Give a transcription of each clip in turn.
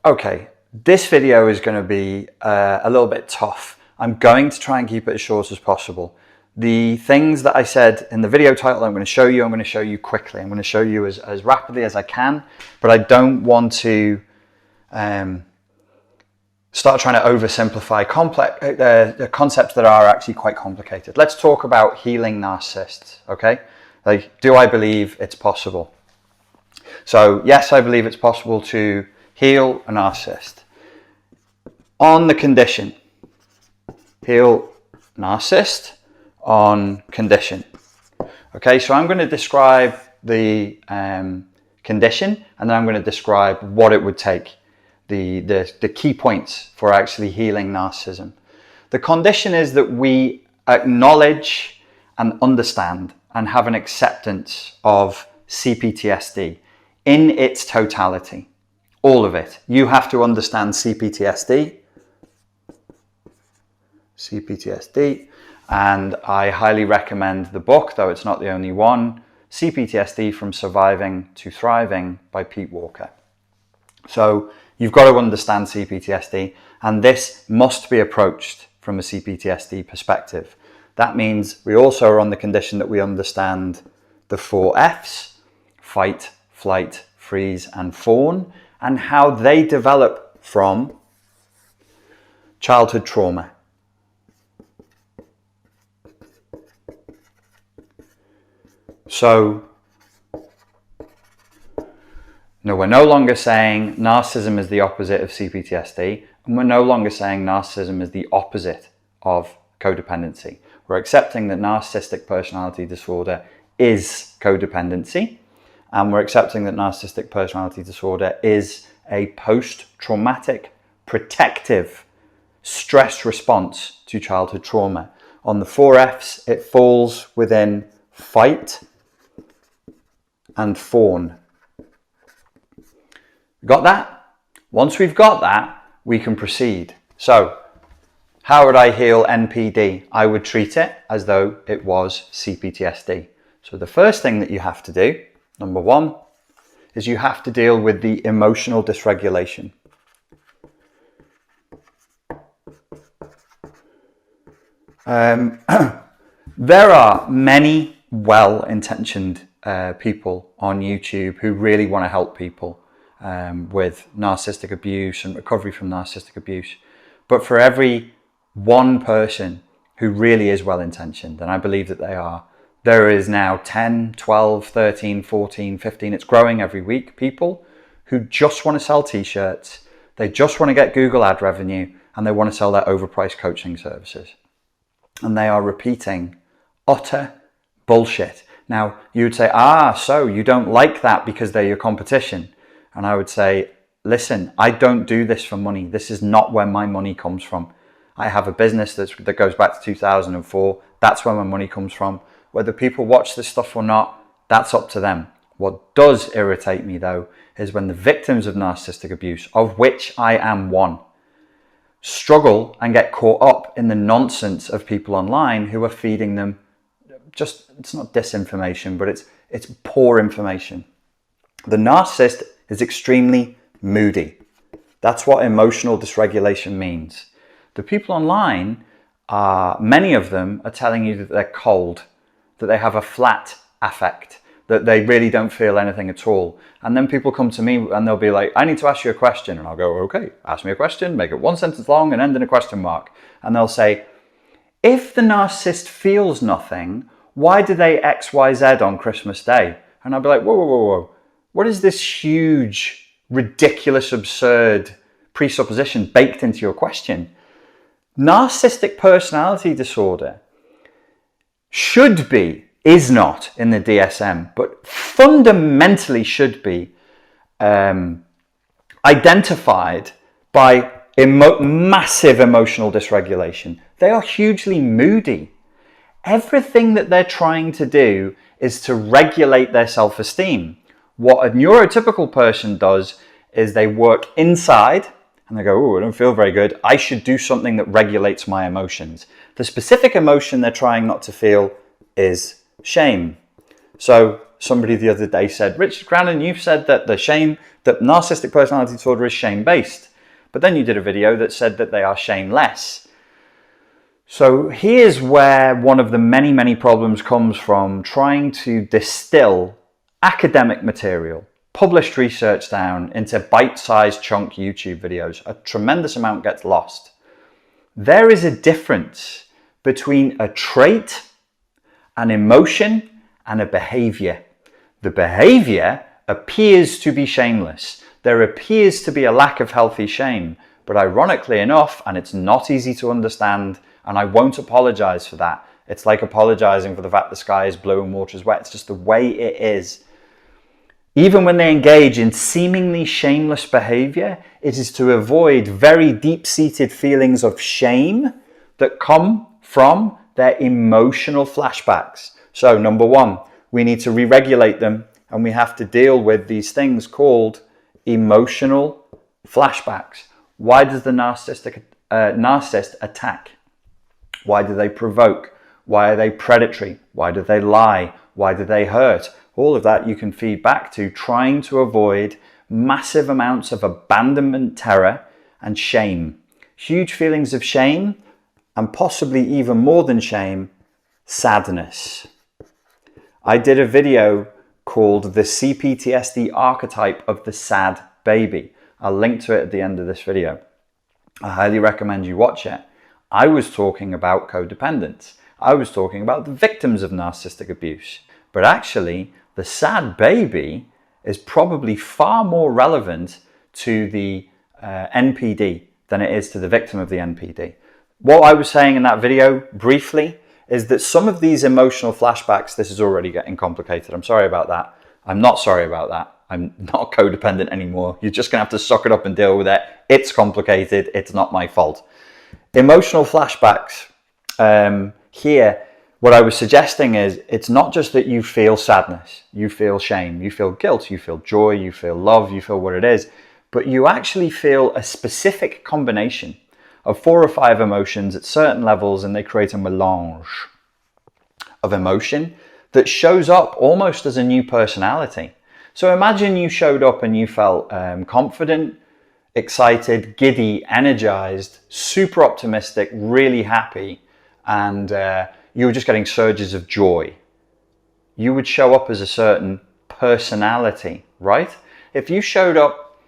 Okay, this video is going to be a little bit tough. I'm going to try and keep it as short as possible. The things that I said in the video title I'm going to show you quickly. I'm going to show you as rapidly as I can, but I don't want to start trying to oversimplify the concepts that are actually quite complicated. Let's talk about healing narcissists, okay? Like, do I believe it's possible? So yes, I believe it's possible to heal a narcissist on the condition. Heal narcissist on condition. Okay, so I'm going to describe the condition, and then I'm going to describe what it would take, the key points for actually healing narcissism. The condition is that we acknowledge and understand and have an acceptance of CPTSD in its totality. All of it. You have to understand CPTSD, and I highly recommend the book, though it's not the only one, CPTSD From Surviving to Thriving by Pete Walker. So you've got to understand CPTSD, and this must be approached from a CPTSD perspective. That means we also are on the condition that we understand the 4 Fs, fight, flight, freeze, and fawn, and how they develop from childhood trauma. So, no, we're no longer saying narcissism is the opposite of CPTSD, and we're no longer saying narcissism is the opposite of codependency. We're accepting that narcissistic personality disorder is codependency, and we're accepting that narcissistic personality disorder is a post-traumatic protective stress response to childhood trauma. On the 4 Fs, it falls within fight and fawn. Got that? Once we've got that, we can proceed. So, how would I heal NPD? I would treat it as though it was CPTSD. So the first thing that you have to do, number 1, is you have to deal with the emotional dysregulation. There are many well-intentioned people on YouTube who really want to help people with narcissistic abuse and recovery from narcissistic abuse. But for every one person who really is well-intentioned, and I believe that they are, there is now 10, 12, 13, 14, 15, it's growing every week, people who just want to sell t-shirts, they just want to get Google ad revenue, and they want to sell their overpriced coaching services. And they are repeating utter bullshit. Now, you would say, so you don't like that because they're your competition. And I would say, listen, I don't do this for money. This is not where my money comes from. I have a business that goes back to 2004. That's where my money comes from. Whether people watch this stuff or not, that's up to them. What does irritate me, though, is when the victims of narcissistic abuse, of which I am one, struggle and get caught up in the nonsense of people online who are feeding them it's not disinformation, but it's poor information. The narcissist is extremely moody. That's what emotional dysregulation means. The people online, many of them are telling you that they're cold, that they have a flat affect, that they really don't feel anything at all. And then people come to me and they'll be like, I need to ask you a question. And I'll go, okay, ask me a question, make it 1 sentence long and end in a question mark. And they'll say, if the narcissist feels nothing, why do they X, Y, Z on Christmas Day? And I'll be like, whoa. What is this huge, ridiculous, absurd presupposition baked into your question? Narcissistic personality disorder is not in the DSM, but fundamentally should be identified by massive emotional dysregulation. They are hugely moody. Everything that they're trying to do is to regulate their self-esteem. What a neurotypical person does is they work inside and they go, I don't feel very good. I should do something that regulates my emotions. The specific emotion they're trying not to feel is shame. So somebody the other day said, Richard Grannon, you've said that that narcissistic personality disorder is shame-based. But then you did a video that said that they are shameless. So here's where one of the many, many problems comes from trying to distill academic material, published research down into bite-sized chunk YouTube videos. A tremendous amount gets lost. There is a difference between a trait, an emotion, and a behavior. The behavior appears to be shameless. There appears to be a lack of healthy shame, but ironically enough, and it's not easy to understand, and I won't apologize for that. It's like apologizing for the fact the sky is blue and water is wet. It's just the way it is. Even when they engage in seemingly shameless behavior, it is to avoid very deep-seated feelings of shame that come from their emotional flashbacks. So number one, we need to re-regulate them, and we have to deal with these things called emotional flashbacks. Why does the narcissist attack? Why do they provoke? Why are they predatory? Why do they lie? Why do they hurt? All of that you can feed back to trying to avoid massive amounts of abandonment, terror, and shame. Huge feelings of shame, and possibly even more than shame, sadness. I did a video called the CPTSD archetype of the sad baby. I'll link to it at the end of this video. I highly recommend you watch it. I was talking about codependence. I was talking about the victims of narcissistic abuse. But actually, the sad baby is probably far more relevant to the NPD than it is to the victim of the NPD. What I was saying in that video, briefly, is that some of these emotional flashbacks, this is already getting complicated. I'm sorry about that. I'm not sorry about that. I'm not codependent anymore. You're just going to have to suck it up and deal with it. It's complicated. It's not my fault. Emotional flashbacks. Here, what I was suggesting is it's not just that you feel sadness, you feel shame, you feel guilt, you feel joy, you feel love, you feel what it is, but you actually feel a specific combination of 4 or 5 emotions at certain levels, and they create a melange of emotion that shows up almost as a new personality. So imagine you showed up and you felt confident, excited, giddy, energized, super optimistic, really happy, and you were just getting surges of joy. You would show up as a certain personality, right? If you showed up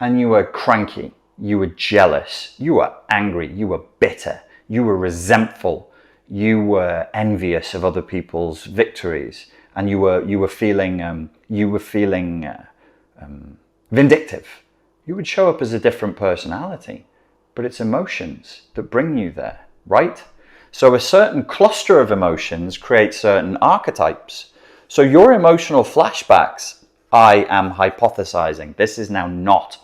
and you were cranky, you were jealous, you were angry, you were bitter, you were resentful, you were envious of other people's victories, and you were feeling vindictive, you would show up as a different personality. But it's emotions that bring you there, right? So a certain cluster of emotions creates certain archetypes. So your emotional flashbacks, I am hypothesizing, this is now not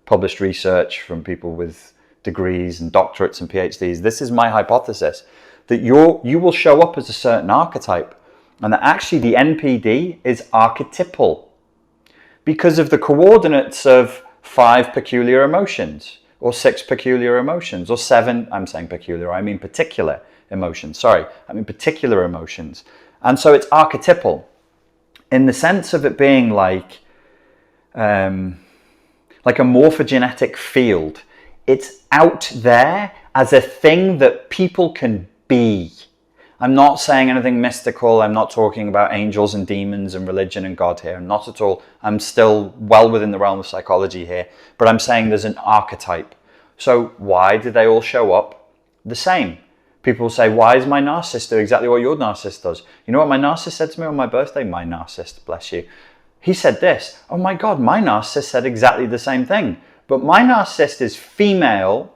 published research from people with degrees and doctorates and PhDs. This is my hypothesis, that you will show up as a certain archetype, and that actually the NPD is archetypal because of the coordinates of 5 peculiar emotions, or 6 peculiar emotions, or 7, I'm saying peculiar, I mean particular emotions, sorry, I mean particular emotions. And so it's archetypal in the sense of it being like a morphogenetic field. It's out there as a thing that people can be. I'm not saying anything mystical. I'm not talking about angels and demons and religion and God here. Not at all. I'm still well within the realm of psychology here. But I'm saying there's an archetype. So why do they all show up the same? People say, why does my narcissist do exactly what your narcissist does? You know what my narcissist said to me on my birthday? My narcissist, bless you. He said this, oh my God, my narcissist said exactly the same thing. But my narcissist is female,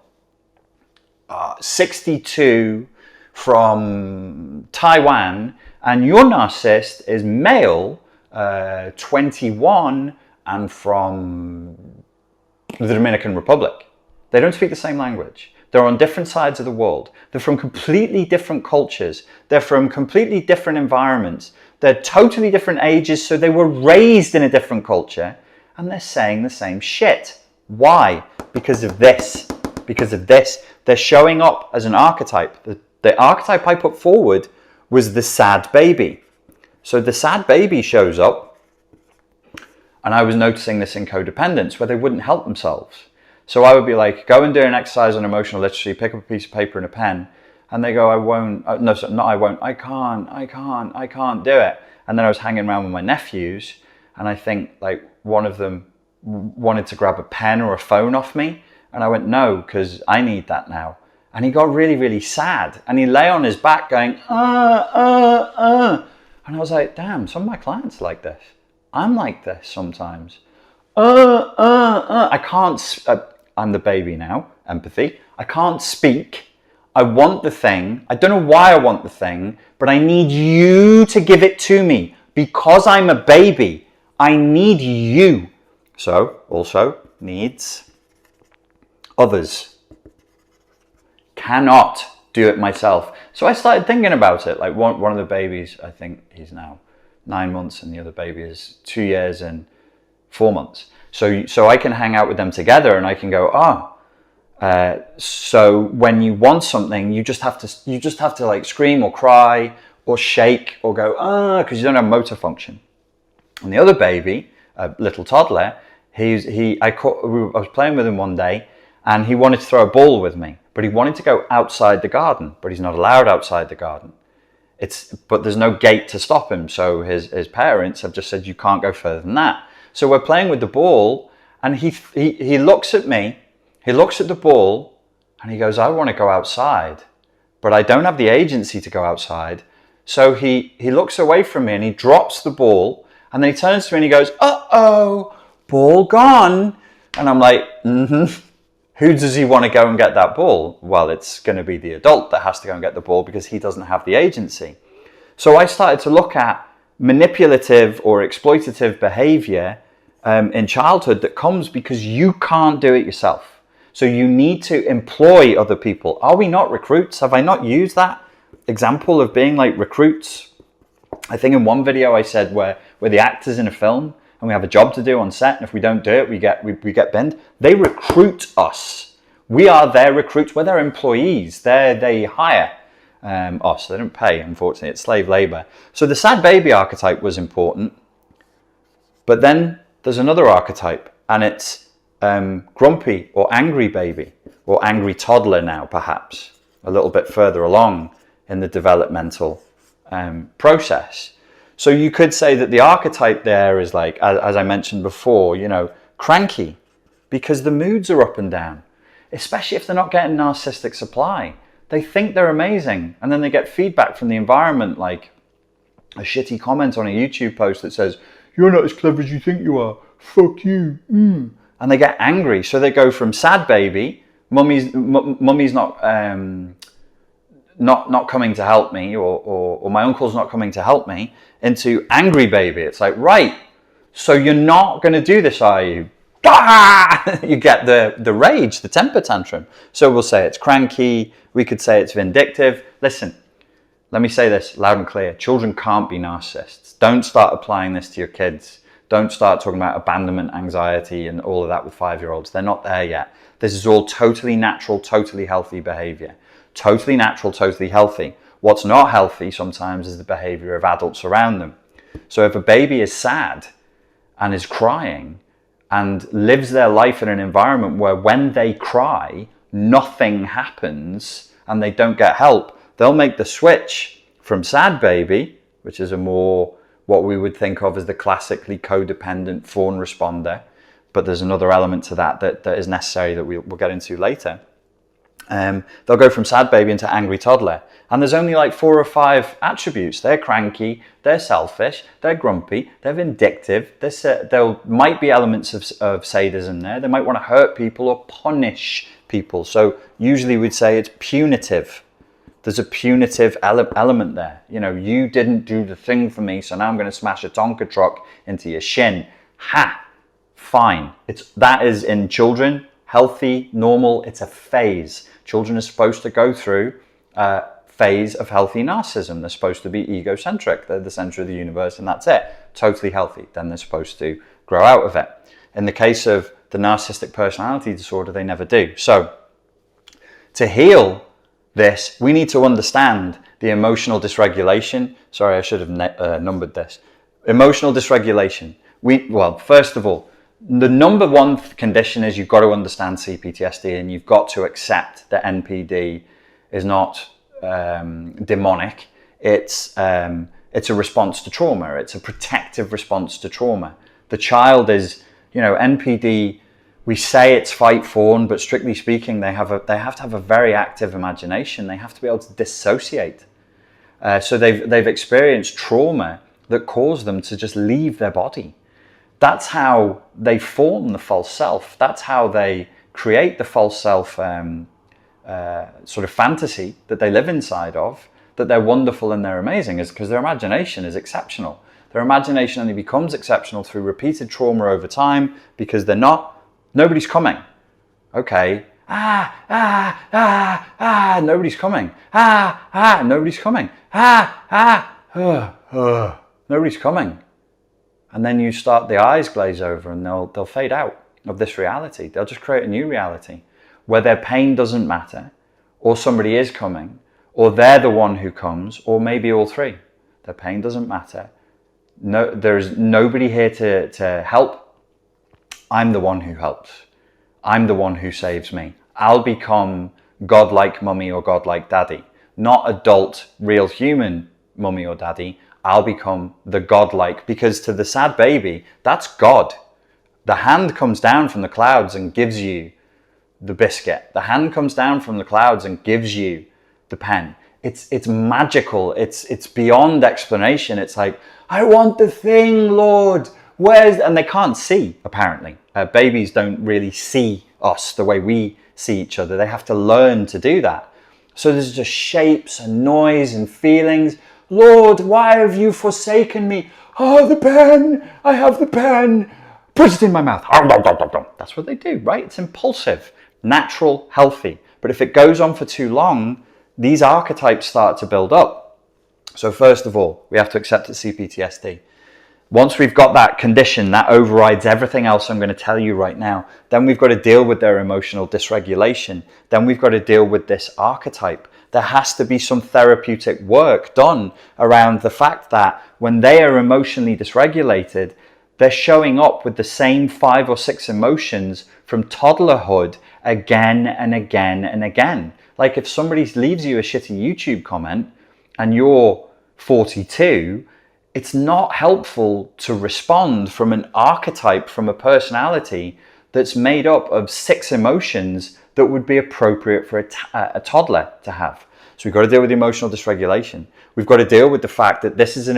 62, from Taiwan, and your narcissist is male, 21, and from the Dominican Republic. They don't speak the same language. They're on different sides of the world. They're from completely different cultures. They're from completely different environments. They're totally different ages, so they were raised in a different culture, and they're saying the same shit. Why? Because of this. Because of this. They're showing up as an archetype. The archetype I put forward was the sad baby. So the sad baby shows up, and I was noticing this in codependence where they wouldn't help themselves. So I would be like, go and do an exercise on emotional literacy, pick up a piece of paper and a pen, and they go, I won't, no, not I won't, I can't do it. And then I was hanging around with my nephews, and I think like one of them wanted to grab a pen or a phone off me, and I went, no, because I need that now. And he got really, really sad, and he lay on his back going, and I was like, damn, some of my clients are like this. I'm like this sometimes. I can't, I'm the baby now, empathy. I can't speak. I want the thing. I don't know why I want the thing, but I need you to give it to me because I'm a baby. I need you. So, also needs others. Cannot do it myself. So I started thinking about it. Like one of the babies, I think he's now 9 months, and the other baby is 2 years and 4 months. So I can hang out with them together, and I can go, so when you want something, you just have to like scream or cry or shake or go, because you don't have motor function. And the other baby, a little toddler, I was playing with him one day, and he wanted to throw a ball with me, but he wanted to go outside the garden, but he's not allowed outside the garden. But there's no gate to stop him. So his parents have just said, you can't go further than that. So we're playing with the ball, and he looks at me, he looks at the ball, and he goes, I want to go outside, but I don't have the agency to go outside. So he looks away from me, and he drops the ball, and then he turns to me and he goes, uh-oh, ball gone. And I'm like, Who does he want to go and get that ball? Well, it's going to be the adult that has to go and get the ball because he doesn't have the agency. So I started to look at manipulative or exploitative behavior in childhood that comes because you can't do it yourself. So you need to employ other people. Are we not recruits? Have I not used that example of being like recruits? I think in one video I said we're the actors in a film, and we have a job to do on set, and if we don't do it, we get binned. They recruit us. We are their recruits. We're their employees. They hire us. They don't pay, unfortunately. It's slave labor. So the sad baby archetype was important. But then there's another archetype, and it's grumpy or angry baby, or angry toddler now, perhaps, a little bit further along in the developmental process. So you could say that the archetype there is like, as I mentioned before, cranky, because the moods are up and down, especially if they're not getting narcissistic supply. They think they're amazing, and then they get feedback from the environment, like a shitty comment on a YouTube post that says, you're not as clever as you think you are, fuck you, and they get angry. So they go from sad baby, mummy's not coming to help me, or my uncle's not coming to help me, into angry baby. It's like, right, so you're not going to do this, are you? Ah! You get the rage, the temper tantrum. So we'll say it's cranky. We could say it's vindictive. Listen, let me say this loud and clear. Children can't be narcissists. Don't start applying this to your kids. Don't start talking about abandonment anxiety and all of that with 5-year-olds. They're not there yet. This is all totally natural, totally healthy behavior. Totally natural, totally healthy. What's not healthy sometimes is the behavior of adults around them. So if a baby is sad and is crying and lives their life in an environment where when they cry, nothing happens and they don't get help, they'll make the switch from sad baby, which is a more what we would think of as the classically codependent fawn responder, but there's another element to that is necessary that we'll get into later. They'll go from sad baby into angry toddler, and there's only like 4 or 5 attributes. They're cranky, they're selfish, they're grumpy, they're vindictive. There might be elements of sadism there. They might want to hurt people or punish people. So usually we'd say it's punitive. There's a punitive element there. You didn't do the thing for me, so now I'm going to smash a Tonka truck into your shin. Ha! Fine. That is in children. Healthy, normal, it's a phase. Children are supposed to go through a phase of healthy narcissism. They're supposed to be egocentric. They're the center of the universe, and that's it. Totally healthy. Then they're supposed to grow out of it. In the case of the narcissistic personality disorder, they never do. So to heal this. We need to understand the emotional dysregulation. Sorry, I should have numbered this. Emotional dysregulation. Well, first of all, the number one condition is you've got to understand CPTSD, and you've got to accept that NPD is not demonic. It's a response to trauma. It's a protective response to trauma. The child is, NPD, we say it's fight fawn, but strictly speaking, they have to have a very active imagination. They have to be able to dissociate. So they've experienced trauma that caused them to just leave their body. That's how they form the false self. That's how they create the false self sort of fantasy that they live inside of, that they're wonderful and they're amazing, is because their imagination is exceptional. Their imagination only becomes exceptional through repeated trauma over time, because nobody's coming. Okay. Nobody's coming. Nobody's coming. Nobody's coming. And then the eyes glaze over, and they'll fade out of this reality. They'll just create a new reality where their pain doesn't matter, or somebody is coming, or they're the one who comes, or maybe all three. Their pain doesn't matter. No, there's nobody here to help. I'm the one who helps. I'm the one who saves me. I'll become godlike mummy or godlike daddy, not adult, real human mummy or daddy. I'll become the godlike, because to the sad baby, that's God. The hand comes down from the clouds and gives you the biscuit. The hand comes down from the clouds and gives you the pen. It's magical. It's beyond explanation. It's like, I want the thing, Lord. And they can't see, apparently. Babies don't really see us the way we see each other. They have to learn to do that. So there's just shapes and noise and feelings. Lord, why have you forsaken me? Oh, the pen. I have the pen. Put it in my mouth. That's what they do, right? It's impulsive, natural, healthy. But if it goes on for too long, these archetypes start to build up. So first of all, we have to accept it's CPTSD. Once we've got that condition, that overrides everything else I'm going to tell you right now. Then we've got to deal with their emotional dysregulation. Then we've got to deal with this archetype. There has to be some therapeutic work done around the fact that when they are emotionally dysregulated, they're showing up with the same 5 or 6 emotions from toddlerhood again and again and again. Like if somebody leaves you a shitty YouTube comment and you're 42, it's not helpful to respond from an archetype, from a personality that's made up of 6 emotions that would be appropriate for a toddler to have. So we've got to deal with the emotional dysregulation. We've got to deal with the fact that this is an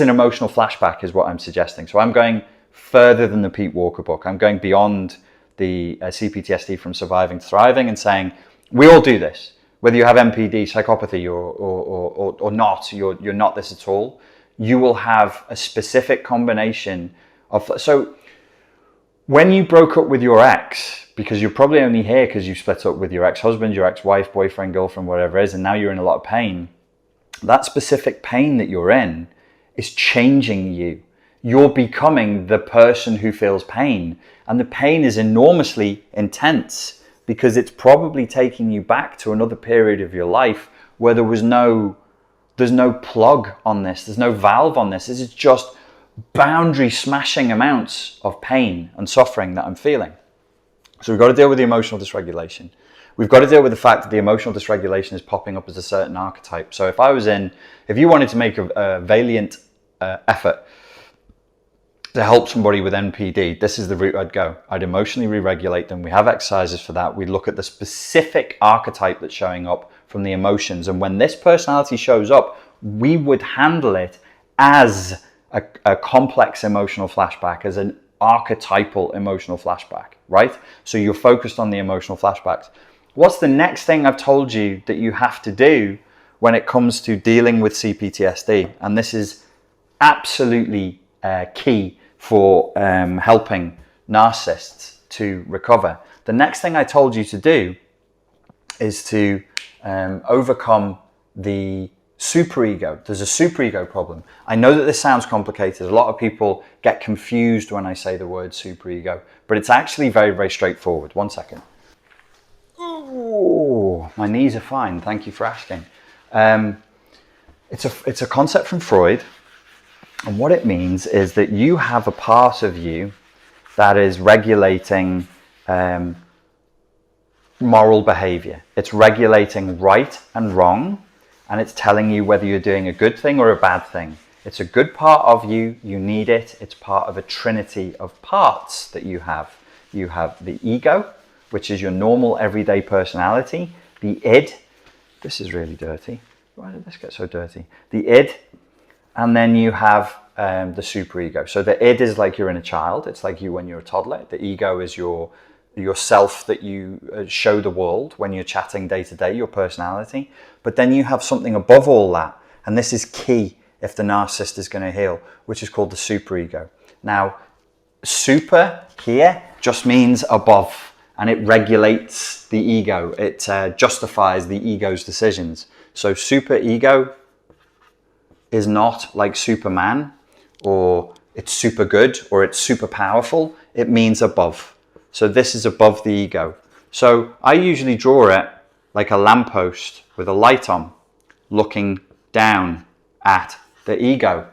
emotional flashback, is what I'm suggesting. So I'm going further than the Pete Walker book. I'm going beyond the CPTSD from Surviving to Thriving, and saying we all do this. Whether you have NPD, psychopathy, or not, you're not this at all. You will have a specific combination of. So when you broke up with your ex, because you're probably only here because you split up with your ex-husband, your ex-wife, boyfriend, girlfriend, whatever it is, and now you're in a lot of pain, that specific pain that you're in is changing you. You're becoming the person who feels pain. And the pain is enormously intense because it's probably taking you back to another period of your life where there's no plug on this. There's no valve on this. This is just boundary smashing amounts of pain and suffering that I'm feeling. So we've got to deal with the emotional dysregulation. We've got to deal with the fact that the emotional dysregulation is popping up as a certain archetype. So if you wanted to make a valiant effort to help somebody with NPD, this is the route I'd go. I'd emotionally re-regulate them. We have exercises for that. We look at the specific archetype that's showing up from the emotions. And when this personality shows up, we would handle it as a complex emotional flashback, as an archetypal emotional flashback, right? So you're focused on the emotional flashbacks. What's the next thing I've told you that you have to do when it comes to dealing with CPTSD? And this is absolutely key for helping narcissists to recover. The next thing I told you to do is to overcome the superego. There's a superego problem. I know that this sounds complicated. A lot of people get confused when I say the word superego, but it's actually very, very straightforward. One second. Ooh. My knees are fine. Thank you for asking. It's a concept from Freud. And what it means is that you have a part of you that is regulating moral behavior. It's regulating right and wrong, and it's telling you whether you're doing a good thing or a bad thing. It's a good part of you. You need it. It's part of a trinity of parts that you have. You have the ego, which is your normal everyday personality. The id. This is really dirty. Why did this get so dirty? The id. And then you have the superego. So the id is like you're in a child. It's like you when you're a toddler. The ego is your self that you show the world when you're chatting day to day, your personality. But then you have something above all that. And this is key if the narcissist is going to heal, which is called the superego. Now, super here just means above, and it regulates the ego. It justifies the ego's decisions. So superego is not like Superman, or it's super good, or it's super powerful. It means above. So this is above the ego. So I usually draw it like a lamppost with a light on, looking down at the ego.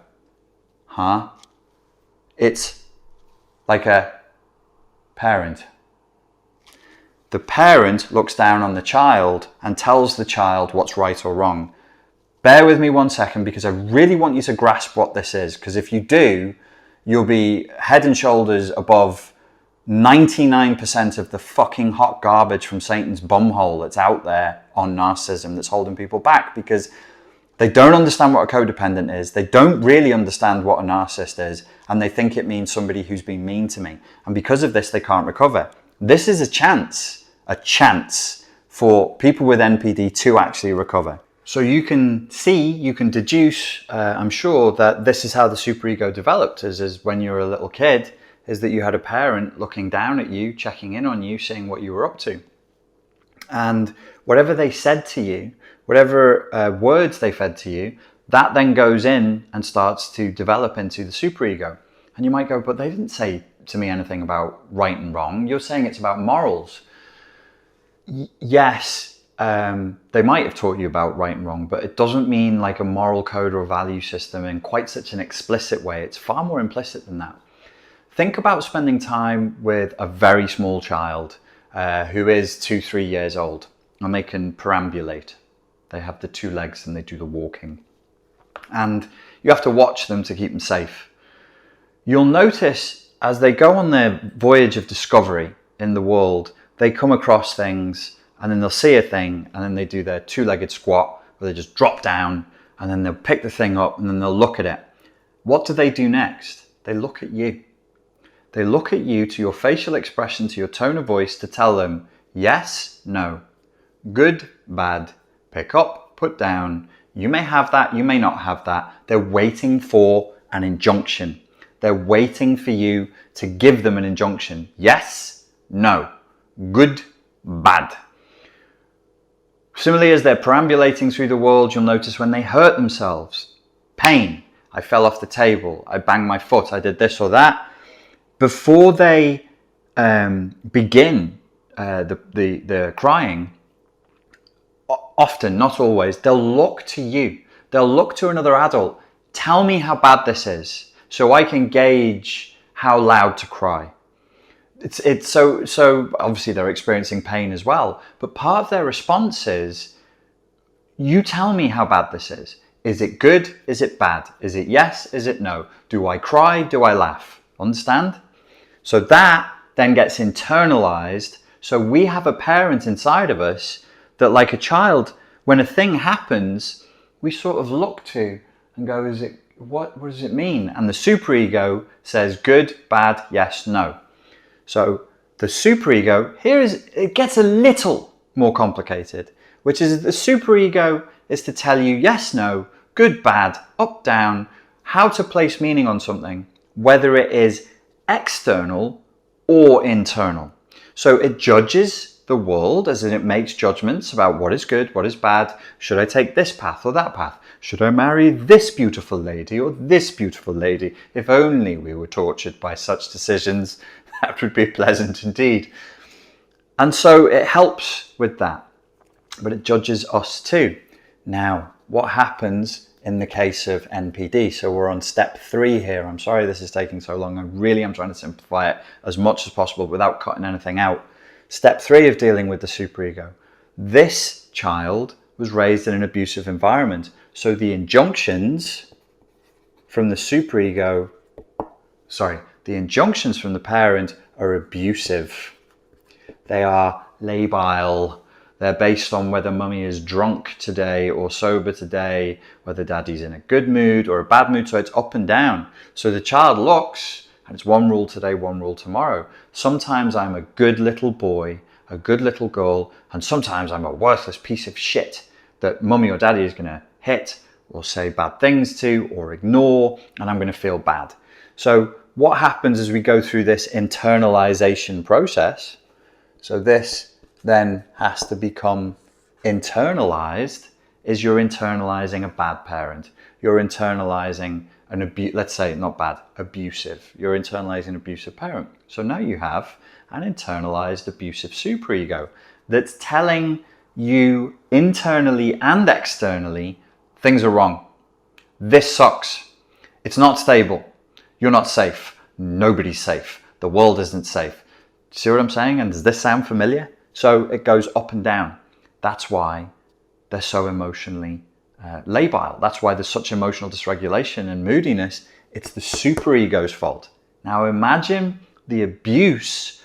It's like a parent. The parent looks down on the child and tells the child what's right or wrong. Bear with me 1 second, because I really want you to grasp what this is, because if you do, you'll be head and shoulders above 99% of the fucking hot garbage from Satan's bumhole that's out there on narcissism that's holding people back, because they don't understand what a codependent is. They don't really understand what a narcissist is, and they think it means somebody who's been mean to me. And because of this, they can't recover. This is a chance for people with NPD to actually recover. So you can see, you can deduce, I'm sure, that this is how the superego developed, is when you were a little kid, is that you had a parent looking down at you, checking in on you, seeing what you were up to. And whatever they said to you, whatever words they fed to you, that then goes in and starts to develop into the superego. And you might go, but they didn't say to me anything about right and wrong. You're saying it's about morals. Yes, they might have taught you about right and wrong, but it doesn't mean like a moral code or value system in quite such an explicit way. It's far more implicit than that. Think about spending time with a very small child who is 2-3 years old, and they can perambulate. They have the 2 legs and they do the walking. And you have to watch them to keep them safe. You'll notice as they go on their voyage of discovery in the world, they come across things, and then they'll see a thing, and then they do their 2-legged squat, where they just drop down, and then they'll pick the thing up, and then they'll look at it. What do they do next? They look at you. They look at you, to your facial expression, to your tone of voice, to tell them yes, no, good, bad, pick up, put down. You may have that, you may not have that. They're waiting for an injunction. They're waiting for you to give them an injunction. Yes, no, good, bad. Similarly, as they're perambulating through the world, you'll notice when they hurt themselves. Pain. I fell off the table. I banged my foot. I did this or that. Before they begin the crying, often, not always, they'll look to you. They'll look to another adult. Tell me how bad this is, so I can gauge how loud to cry. It's so obviously they're experiencing pain as well, but part of their response is, you tell me how bad this is. Is it good? Is it bad? Is it yes? Is it no? Do I cry? Do I laugh? Understand? So that then gets internalized. So we have a parent inside of us that, like a child, when a thing happens, we sort of look to and go, what does it mean? And the superego says good, bad, yes, no. So the superego, it gets a little more complicated, which is the superego is to tell you yes, no, good, bad, up, down, how to place meaning on something, whether it is external or internal. So it judges the world, as in it makes judgments about what is good, what is bad. Should I take this path or that path? Should I marry this beautiful lady or this beautiful lady? If only we were tortured by such decisions, that would be pleasant indeed. And so it helps with that. but it judges us too. Now, what happens in the case of NPD? So we're on step 3 here. I'm sorry this is taking so long. I really am trying to simplify it as much as possible without cutting anything out. Step 3 of dealing with the superego. This child was raised in an abusive environment. So the injunctions from the superego, the injunctions from the parent are abusive. They are labile. They're based on whether mummy is drunk today or sober today, whether daddy's in a good mood or a bad mood. So it's up and down. So the child looks, and it's one rule today, one rule tomorrow. Sometimes I'm a good little boy, a good little girl, and sometimes I'm a worthless piece of shit that mummy or daddy is going to hit or say bad things to or ignore, and I'm going to feel bad. So what happens as we go through this internalization process? So this then has to become internalized, is you're internalizing a bad parent. You're internalizing an let's say not bad, abusive. You're internalizing an abusive parent. So now you have an internalized abusive superego that's telling you internally and externally things are wrong. This sucks. It's not stable. You're not safe. Nobody's safe. The world isn't safe. See what I'm saying? And does this sound familiar? So it goes up and down. That's why they're so emotionally labile. That's why there's such emotional dysregulation and moodiness. It's the superego's fault. Now imagine the abuse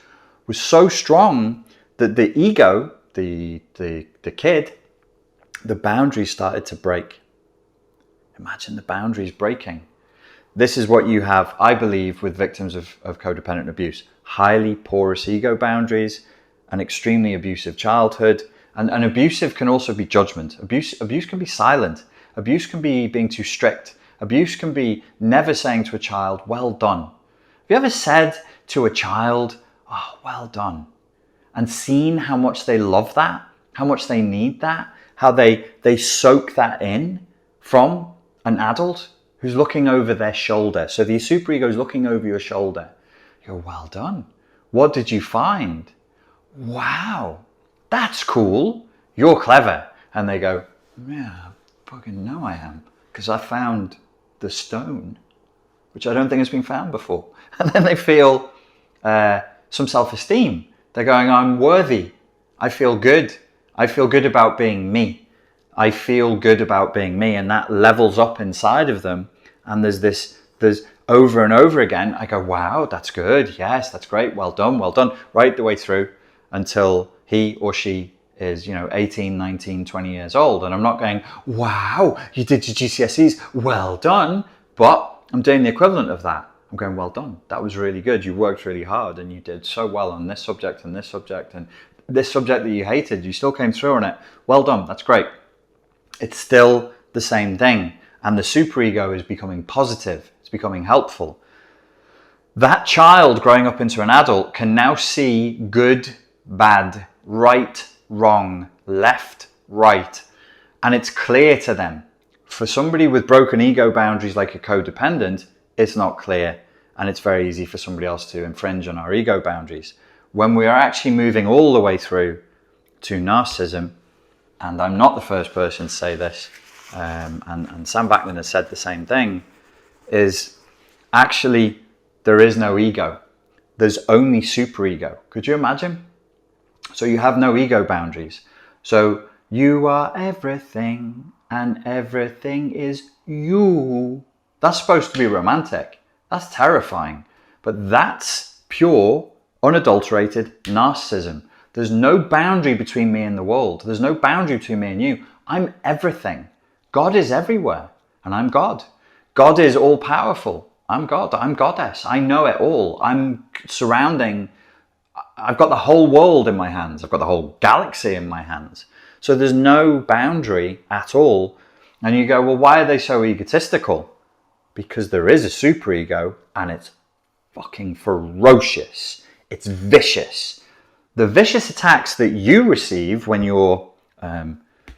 was so strong that the ego, the kid, the boundaries started to break. Imagine the boundaries breaking. This is what you have, I believe, with victims of codependent abuse. Highly porous ego boundaries, an extremely abusive childhood, and abusive can also be judgment. Abuse can be silent. Abuse can be being too strict. Abuse can be never saying to a child, well done. Have you ever said to a child, oh, well done, and seen how much they love that, how much they need that, how they soak that in from an adult who's looking over their shoulder? So the superego is looking over your shoulder. You go, well done. What did you find? Wow, that's cool. You're clever. And they go, yeah, I fucking know I am, because I found the stone, which I don't think has been found before. And then they feel some self-esteem. They're going, I'm worthy. I feel good. I feel good about being me. I feel good about being me. And that levels up inside of them. And there's over and over again, I go, wow, that's good. Yes, that's great. Well done, right the way through until he or she is, 18, 19, 20 years old. And I'm not going, wow, you did your GCSEs. Well done. But I'm doing the equivalent of that. I'm going, well done. That was really good. You worked really hard and you did so well on this subject and this subject and this subject that you hated. You still came through on it. Well done. That's great. It's still the same thing. And the superego is becoming positive. It's becoming helpful. That child growing up into an adult can now see good, bad, right, wrong, left, right. And it's clear to them. For somebody with broken ego boundaries like a codependent, it's not clear. And it's very easy for somebody else to infringe on our ego boundaries. When we are actually moving all the way through to narcissism, and I'm not the first person to say this, and Sam Vaknin has said the same thing, is actually there is no ego. There's only superego. Could you imagine? So you have no ego boundaries. So you are everything and everything is you. That's supposed to be romantic. That's terrifying. But that's pure, unadulterated narcissism. There's no boundary between me and the world. There's no boundary between me and you. I'm everything. God is everywhere, and I'm God. God is all powerful. I'm God. I'm goddess. I know it all. I've got the whole world in my hands. I've got the whole galaxy in my hands. So there's no boundary at all. And you go, well, why are they so egotistical? Because there is a superego and it's fucking ferocious. It's vicious. The vicious attacks that you receive when you're,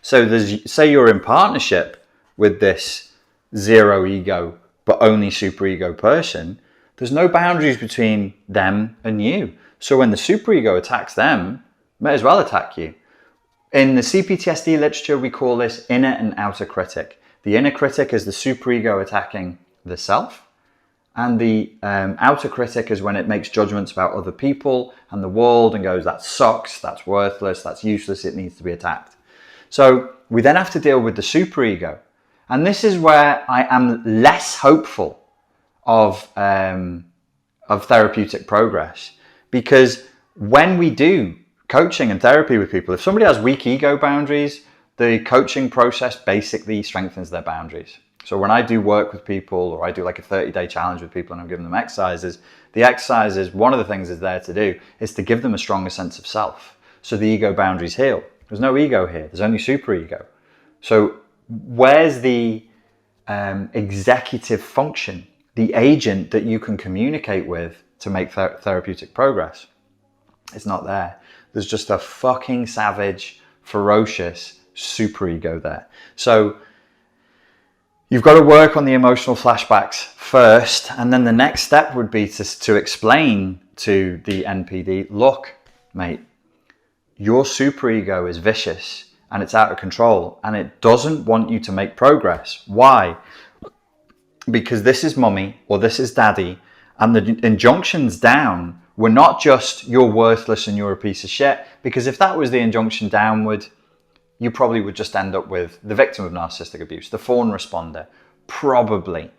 say you're in partnership with this zero ego, but only superego person, there's no boundaries between them and you. So when the superego attacks them, may as well attack you. In the CPTSD literature, we call this inner and outer critic. The inner critic is the superego attacking the self, and the outer critic is when it makes judgments about other people and the world and goes, that sucks, that's worthless, that's useless, it needs to be attacked. So we then have to deal with the superego. And this is where I am less hopeful of therapeutic progress, because when we do coaching and therapy with people, if somebody has weak ego boundaries, the coaching process basically strengthens their boundaries. So when I do work with people, or I do like a 30-day challenge with people and I'm giving them exercises, the exercises, one of the things is there to do is to give them a stronger sense of self. So the ego boundaries heal. There's no ego here, there's only superego. So where's the executive function, the agent that you can communicate with to make therapeutic progress? It's not there. There's just a fucking savage, ferocious superego there. So you've got to work on the emotional flashbacks first, and then the next step would be to explain to the NPD, look, mate, your superego is vicious and it's out of control and it doesn't want you to make progress. Why? Because this is mummy or this is daddy, and the injunctions down were not just you're worthless and you're a piece of shit, because if that was the injunction downward, you probably would just end up with the victim of narcissistic abuse, the fawn responder. Probably.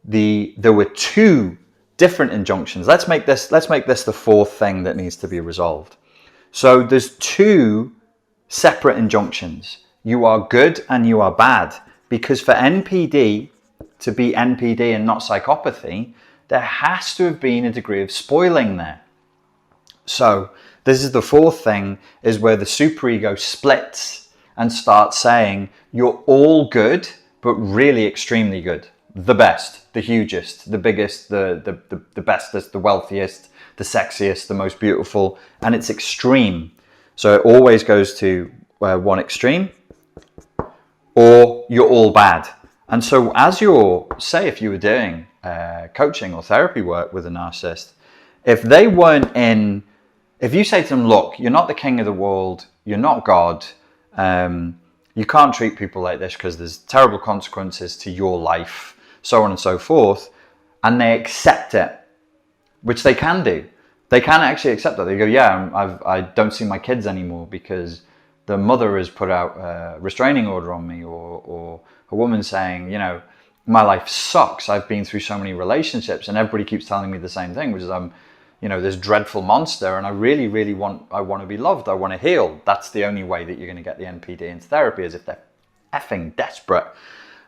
There were two different injunctions. Let's make this the fourth thing that needs to be resolved. So there's two separate injunctions. You are good and you are bad, because for NPD to be NPD and not psychopathy, there has to have been a degree of spoiling there. So this is the fourth thing, is where the superego splits and starts saying, you're all good, but really extremely good. The best, the hugest, the biggest, the bestest, the wealthiest, the sexiest, the most beautiful, and it's extreme. So it always goes to one extreme, or you're all bad. And so as you're, say if you were doing coaching or therapy work with a narcissist, if they weren't in, if you say to them, look, you're not the king of the world, you're not God, you can't treat people like this because there's terrible consequences to your life, so on and so forth, and they accept it, which they can do. They can actually accept that. They go, yeah, I don't see my kids anymore because the mother has put out a restraining order on me, or a woman saying, you know, my life sucks. I've been through so many relationships and everybody keeps telling me the same thing, which is I'm, you know, this dreadful monster and I really want to be loved. I want to heal. That's the only way that you're going to get the NPD into therapy, is if they're effing desperate.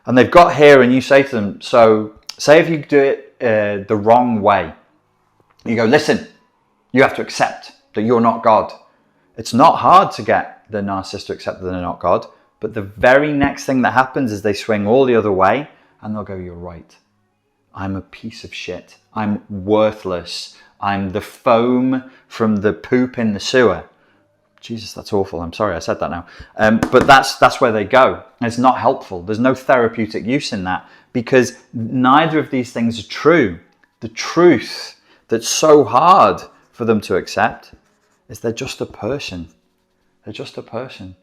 And they've got here and you say to them, so say if you do it the wrong way, you go, listen, you have to accept that you're not God. It's not hard to get the narcissist to accept that they're not God, but the very next thing that happens is they swing all the other way and they'll go, you're right. I'm a piece of shit. I'm worthless. I'm the foam from the poop in the sewer. Jesus, that's awful. I'm sorry I said that now. But that's where they go. And it's not helpful. There's no therapeutic use in that, because neither of these things are true. The truth that's so hard for them to accept is they're just a person. They're just a person.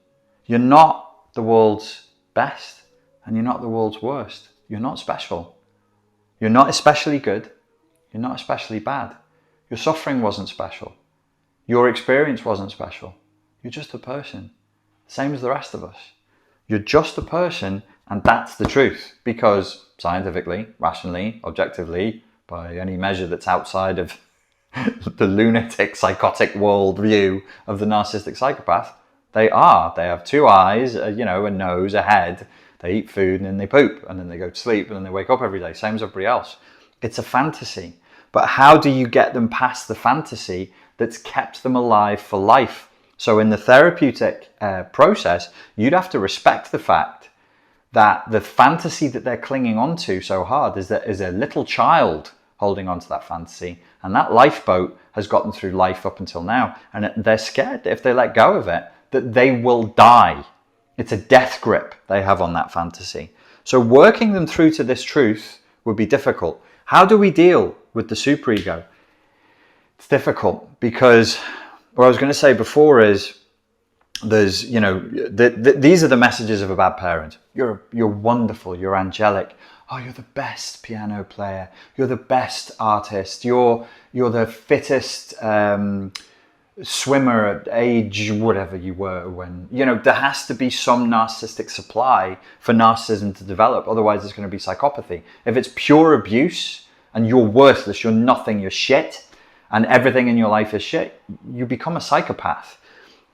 You're not the world's best and you're not the world's worst. You're not special. You're not especially good. You're not especially bad. Your suffering wasn't special. Your experience wasn't special. You're just a person, same as the rest of us. You're just a person, and that's the truth, because scientifically, rationally, objectively, by any measure that's outside of the lunatic, psychotic world view of the narcissistic psychopath, they have two eyes, a nose, a head, they eat food and then they poop and then they go to sleep and then they wake up every day, same as everybody else. It's a fantasy. But how do you get them past the fantasy that's kept them alive for life? So in the therapeutic process, you'd have to respect the fact that the fantasy that they're clinging onto so hard is a little child holding on to that fantasy, and that lifeboat has got them through life up until now, and they're scared that if they let go of it, that they will die. It's a death grip they have on that fantasy. So working them through to this truth would be difficult. How do we deal with the superego? It's difficult because what I was going to say before is there's, you know, these are the messages of a bad parent. You're wonderful, you're angelic. Oh, you're the best piano player. You're the best artist. You're the fittest swimmer at age whatever you were when, you know, there has to be some narcissistic supply for narcissism to develop. Otherwise, it's going to be psychopathy. If it's pure abuse and you're worthless, you're nothing, you're shit, and everything in your life is shit, you become a psychopath.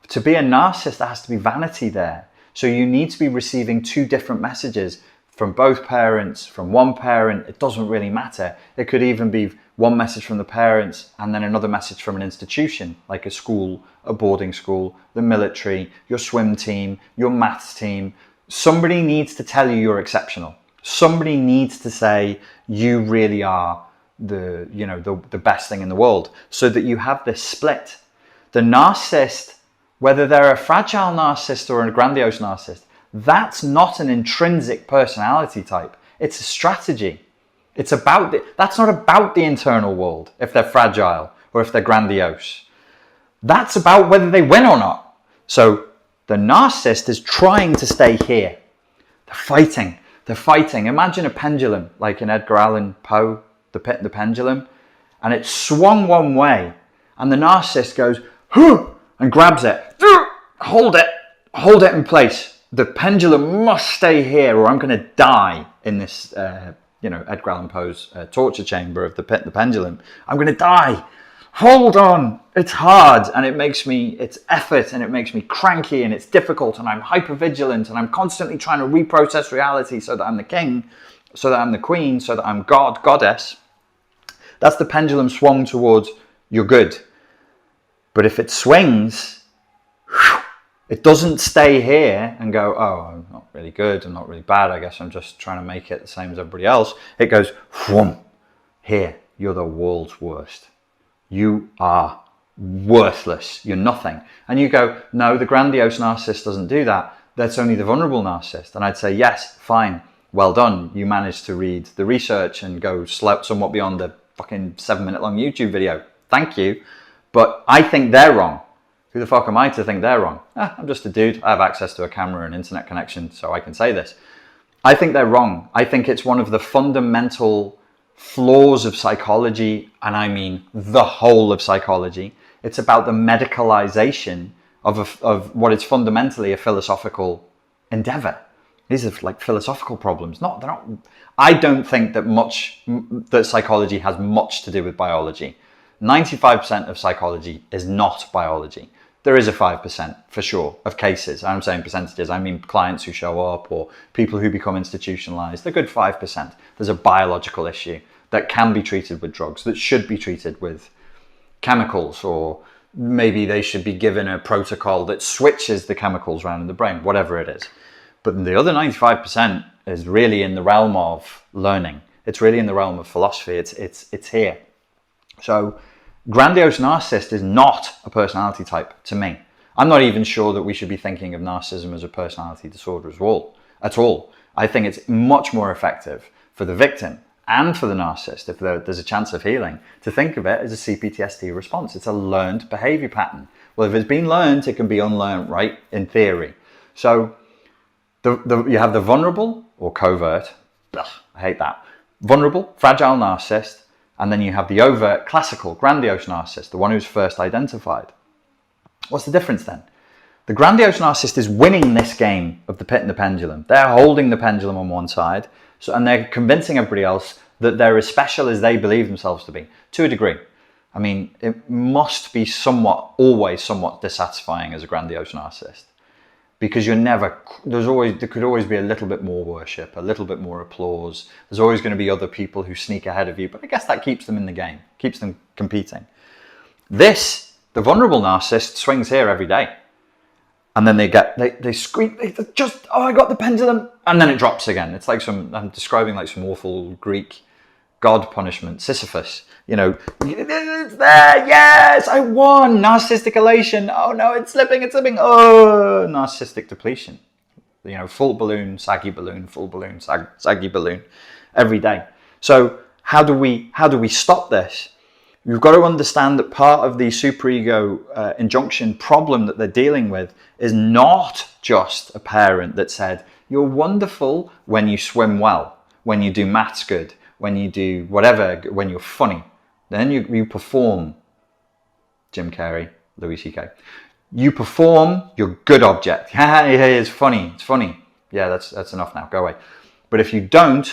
To be a narcissist, there has to be vanity there. So you need to be receiving two different messages from both parents, from one parent. It doesn't really matter. It could even be one message from the parents and then another message from an institution, like a school, a boarding school, the military, your swim team, your maths team. Somebody needs to tell you you're exceptional. Somebody needs to say you really are the best thing in the world, so that you have this split. The narcissist, whether they're a fragile narcissist or a grandiose narcissist, that's not an intrinsic personality type. It's a strategy. It's about that's not about the internal world, if they're fragile or if they're grandiose. That's about whether they win or not. So the narcissist is trying to stay here. They're fighting. They're fighting. Imagine a pendulum, like in Edgar Allan Poe, the pendulum, and it's swung one way, and the narcissist goes, "Huh," and grabs it. Hold it in place. The pendulum must stay here, or I'm going to die in this, Edgar Allan Poe's torture chamber of the pendulum. I'm going to die. Hold on. It's hard, and it's effort, and it makes me cranky, and it's difficult, and I'm hypervigilant, and I'm constantly trying to reprocess reality so that I'm the king, so that I'm the queen, so that I'm God, goddess. That's the pendulum swung towards you're good. But if it swings, it doesn't stay here and go, oh, I'm not really good, I'm not really bad, I guess I'm just trying to make it the same as everybody else. It goes, whoom, here, you're the world's worst. You are worthless, you're nothing. And you go, no, the grandiose narcissist doesn't do that. That's only the vulnerable narcissist. And I'd say, yes, fine, well done. You managed to read the research and go somewhat beyond the fucking 7-minute long YouTube video. Thank you. But I think they're wrong. Who the fuck am I to think they're wrong? I'm just a dude. I have access to a camera and internet connection, so I can say this. I think they're wrong. I think it's one of the fundamental flaws of psychology, and I mean the whole of psychology. It's about the medicalization of what is fundamentally a philosophical endeavor. These are like philosophical problems. They're not. I don't think that psychology has much to do with biology. 95% of psychology is not biology. There is a 5% for sure of cases. I'm saying percentages. I mean clients who show up or people who become institutionalized. The good 5%. There's a biological issue that can be treated with drugs, that should be treated with chemicals, or maybe they should be given a protocol that switches the chemicals around in the brain, whatever it is. But the other 95% is really in the realm of learning. It's really in the realm of philosophy. It's here. So grandiose narcissist is not a personality type to me. I'm not even sure that we should be thinking of narcissism as a personality disorder at all. I think it's much more effective for the victim and for the narcissist, if there's a chance of healing, to think of it as a CPTSD response. It's a learned behavior pattern. Well, if it's been learned, it can be unlearned, right? In theory. So you have the vulnerable or covert, I hate that, vulnerable, fragile narcissist, and then you have the overt, classical, grandiose narcissist, the one who's first identified. What's the difference then? The grandiose narcissist is winning this game of the pit and the pendulum. They're holding the pendulum on one side, and they're convincing everybody else that they're as special as they believe themselves to be, to a degree. I mean, it must be always somewhat dissatisfying as a grandiose narcissist, because there could always be a little bit more worship, a little bit more applause. There's always going to be other people who sneak ahead of you, but I guess that keeps them in the game, keeps them competing. The vulnerable narcissist swings here every day. And then they squeak, I got the pendulum, and then it drops again. It's like I'm describing like some awful Greek god punishment, Sisyphus. It's there, yes, I won, narcissistic elation. Oh no, it's slipping, oh, narcissistic depletion. Full balloon, saggy balloon, full balloon, saggy balloon, every day. So how do we stop this? You've got to understand that part of the superego injunction problem that they're dealing with is not just a parent that said, you're wonderful when you swim well, when you do maths good, when you do whatever, when you're funny. Then you perform, Jim Carrey, Louis C.K. You perform your good object. It's funny, it's funny. Yeah, that's enough now, go away. But if you don't,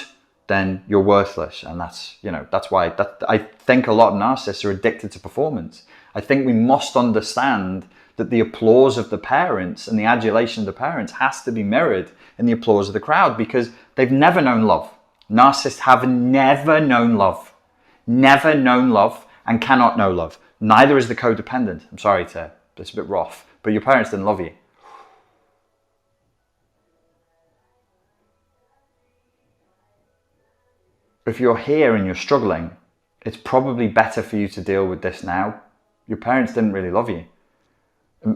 then you're worthless. And that's, that's why I think a lot of narcissists are addicted to performance. I think we must understand that the applause of the parents and the adulation of the parents has to be mirrored in the applause of the crowd, because they've never known love. Narcissists have never known love, and cannot know love. Neither is the codependent. I'm sorry it's a bit rough, but your parents didn't love you. If you're here and you're struggling, it's probably better for you to deal with this now. Your parents didn't really love you.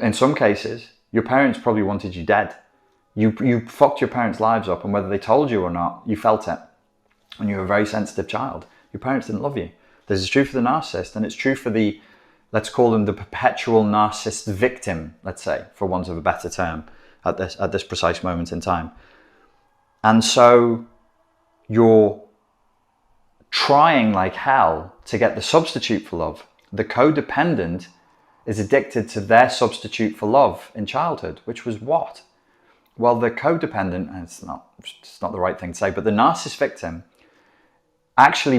In some cases, your parents probably wanted you dead. You fucked your parents' lives up, and whether they told you or not, you felt it. And you were a very sensitive child. Your parents didn't love you. This is true for the narcissist, and it's true for the, let's call them the perpetual narcissist victim, let's say, for want of a better term, at this precise moment in time. And so you're trying like hell to get the substitute for love. The codependent is addicted to their substitute for love in childhood, which was what? Well, the codependent, and it's not the right thing to say, but the narcissist victim actually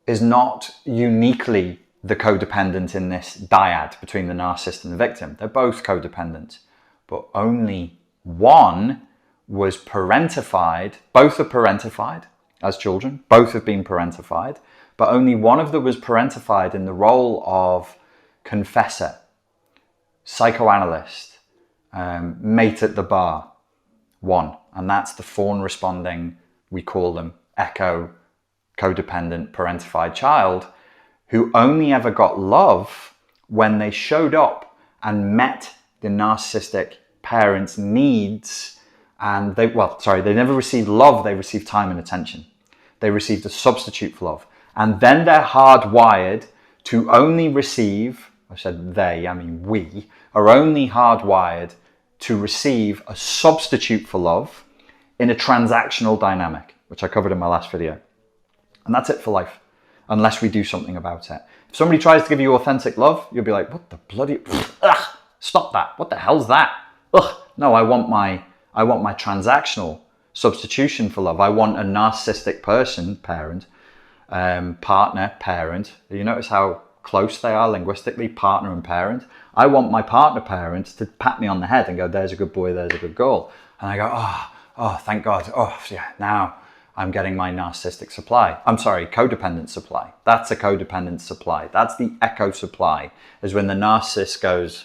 is not uniquely the codependent in this dyad between the narcissist and the victim. They're both codependent, but only one was parentified. Both are parentified as children. Both have been parentified, but only one of them was parentified in the role of confessor, psychoanalyst, mate at the bar. One. And that's the fawn responding, we call them echo, codependent, parentified child, who only ever got love when they showed up and met the narcissistic parents' needs. And they never received love, they received time and attention. They received a substitute for love. And then they're hardwired to only receive, I said they, I mean we, are only hardwired to receive a substitute for love in a transactional dynamic, which I covered in my last video. And that's it for life, unless we do something about it. If somebody tries to give you authentic love, you'll be like, what the bloody, ugh, stop that. What the hell's that? Ugh, no, I want my transactional substitution for love. I want a narcissistic person, parent, partner, parent. You notice how close they are linguistically, partner and parent. I want my partner parent to pat me on the head and go, there's a good boy, there's a good girl. And I go, oh, thank God. Oh, yeah, now I'm getting my narcissistic supply. I'm sorry, codependent supply. That's a codependent supply. That's the echo supply, is when the narcissist goes,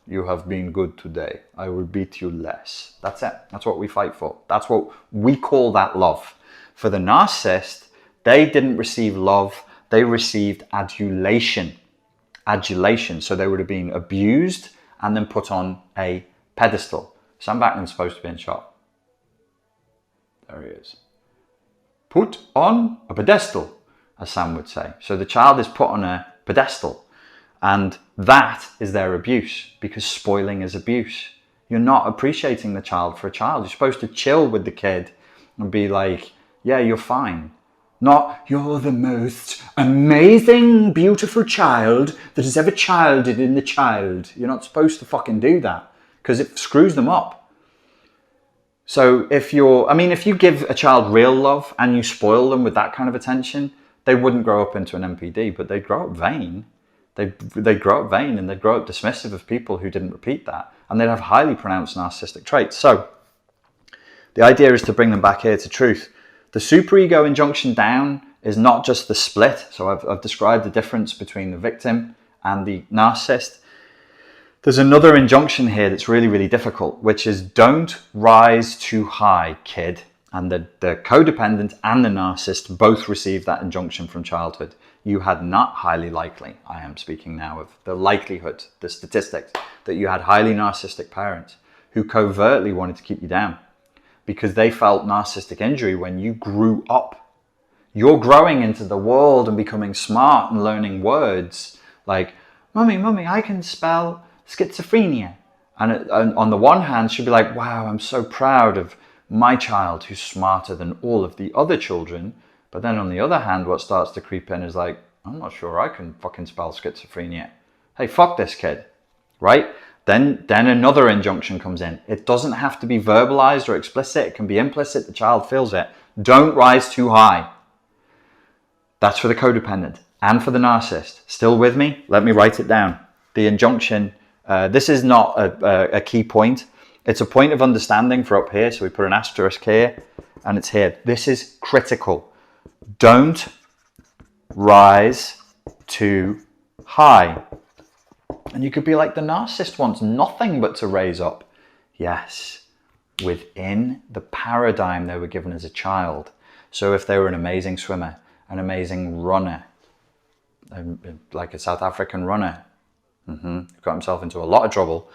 you have been good today. I will beat you less. That's it. That's what we fight for. That's what we call that love. For the narcissist, they didn't receive love. They received adulation. Adulation. So they would have been abused and then put on a pedestal. Sam Backman's supposed to be in shot. There he is. Put on a pedestal, as Sam would say. So the child is put on a pedestal. And that is their abuse, because spoiling is abuse. You're not appreciating the child for a child. You're supposed to chill with the kid and be like, yeah, you're fine. Not, you're the most amazing, beautiful child that has ever childed in the child. You're not supposed to fucking do that, because it screws them up. So if you give a child real love and you spoil them with that kind of attention, they wouldn't grow up into an NPD, but they'd grow up vain. They'd grow up vain, and they'd grow up dismissive of people who didn't repeat that. And they'd have highly pronounced narcissistic traits. So the idea is to bring them back here to truth. The superego injunction down is not just the split. So I've described the difference between the victim and the narcissist. There's another injunction here that's really, really difficult, which is don't rise too high, kid. And the codependent and the narcissist both received that injunction from childhood. You had not highly likely, I am speaking now of the likelihood, the statistics, that you had highly narcissistic parents who covertly wanted to keep you down because they felt narcissistic injury when you grew up. You're growing into the world and becoming smart and learning words like, Mummy, I can spell schizophrenia. And on the one hand, she'll be like, wow, I'm so proud of my child who's smarter than all of the other children. But then on the other hand, what starts to creep in is like, I'm not sure I can fucking spell schizophrenia. Hey, fuck this kid, right? Then another injunction comes in. It doesn't have to be verbalized or explicit. It can be implicit. The child feels it. Don't rise too high. That's for the codependent and for the narcissist. Still with me? Let me write it down. The injunction, this is not a key point. It's a point of understanding for up here. So we put an asterisk here and it's here. This is critical. Don't rise too high. And you could be like, the narcissist wants nothing but to raise up. Yes, within the paradigm they were given as a child. So if they were an amazing swimmer, an amazing runner, like a South African runner, got himself into a lot of trouble.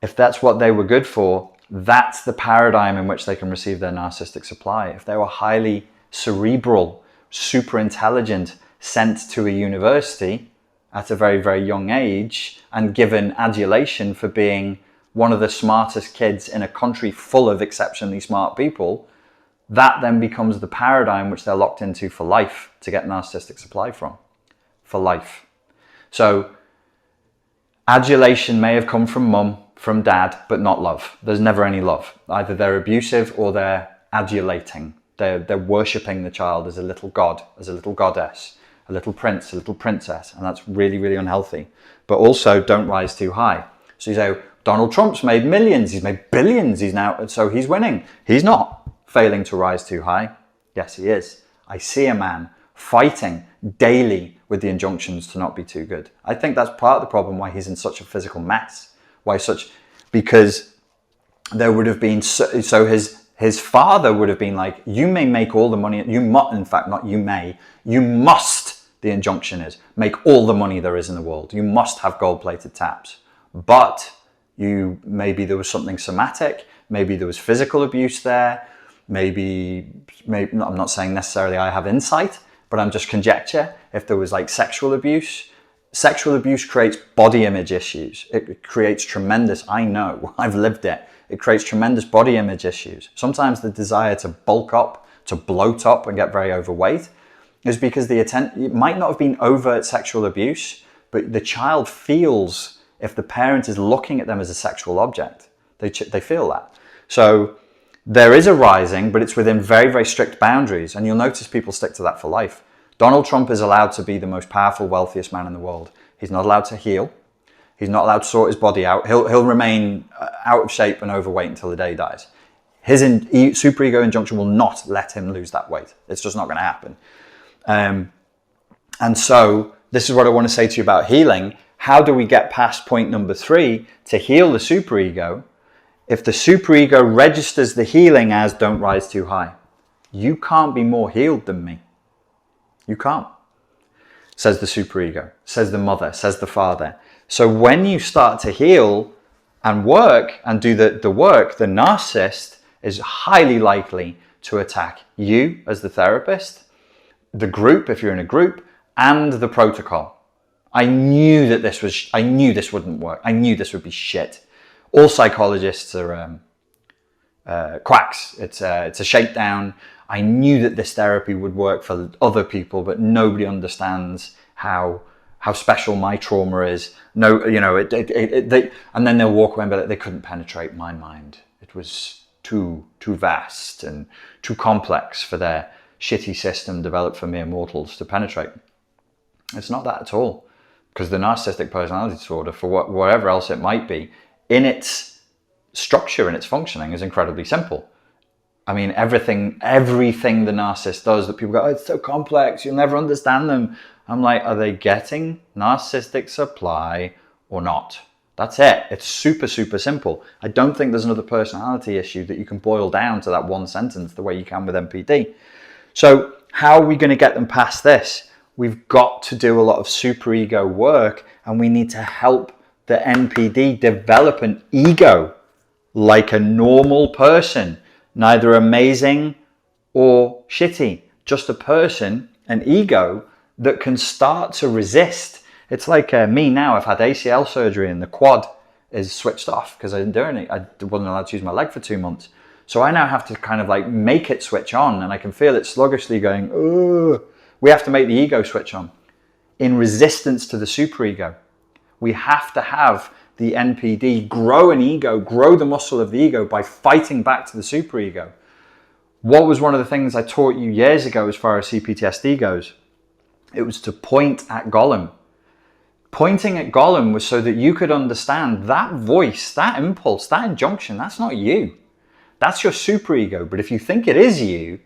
If that's what they were good for, that's the paradigm in which they can receive their narcissistic supply. If they were highly cerebral, super intelligent, sent to a university at a very, very young age and given adulation for being one of the smartest kids in a country full of exceptionally smart people, that then becomes the paradigm which they're locked into for life to get narcissistic supply from, for life. So adulation may have come from mum, from dad, but not love. There's never any love. Either they're abusive or they're adulating. They're worshipping the child as a little god, as a little goddess, a little prince, a little princess, and that's really, really unhealthy. But also, don't rise too high. So you say, Donald Trump's made millions, he's made billions, so he's winning. He's not failing to rise too high. Yes, he is. I see a man fighting daily with the injunctions to not be too good. I think that's part of the problem why he's in such a physical mess. Because there would have been, so his father would have been like, you may make all the money, you must, in fact, not you may, you must, the injunction is, make all the money there is in the world. You must have gold-plated taps. But maybe there was something somatic, maybe there was physical abuse there, maybe I'm not saying necessarily I have insight, but I'm just conjecture. If there was like sexual abuse creates body image issues. It creates tremendous, I know, I've lived it. It creates tremendous body image issues. Sometimes the desire to bulk up, to bloat up and get very overweight is because it might not have been overt sexual abuse, but the child feels if the parent is looking at them as a sexual object. They feel that. So there is a rising, but it's within very, very strict boundaries. And you'll notice people stick to that for life. Donald Trump is allowed to be the most powerful, wealthiest man in the world. He's not allowed to heal. He's not allowed to sort his body out. He'll remain out of shape and overweight until the day he dies. His superego injunction will not let him lose that weight. It's just not going to happen. And so this is what I want to say to you about healing. How do we get past point number 3 to heal the superego? If the superego registers the healing as don't rise too high, you can't be more healed than me. You can't, says the superego, says the mother, says the father. So when you start to heal and work and do the work, the narcissist is highly likely to attack you as the therapist, the group, if you're in a group, and the protocol. I knew this wouldn't work. I knew this would be shit. All psychologists are quacks. It's a shakedown. I knew that this therapy would work for other people, but nobody understands how special my trauma is. No, and then they'll walk away and be like, they couldn't penetrate my mind. It was too vast and too complex for their shitty system developed for mere mortals to penetrate. It's not that at all, because the narcissistic personality disorder, for whatever else it might be, in its structure and its functioning is incredibly simple. I mean, everything the narcissist does that people go, oh, it's so complex, you'll never understand them. I'm like, are they getting narcissistic supply or not? That's it. It's super, super simple. I don't think there's another personality issue that you can boil down to that one sentence the way you can with NPD. So how are we going to get them past this? We've got to do a lot of superego work, and we need to help the NPD develop an ego like a normal person, neither amazing or shitty. just a person, an ego that can start to resist. It's like me now, I've had ACL surgery and the quad is switched off because I didn't do anything. I wasn't allowed to use my leg for 2 months. So I now have to kind of like make it switch on, and I can feel it sluggishly going, oh, we have to make the ego switch on in resistance to the superego. We have to have the NPD grow an ego, grow the muscle of the ego by fighting back to the superego. What was one of the things I taught you years ago as far as CPTSD goes? It was to point at Gollum. Pointing at Gollum was so that you could understand that voice, that impulse, that injunction, that's not you. That's your superego. But if you think it is you,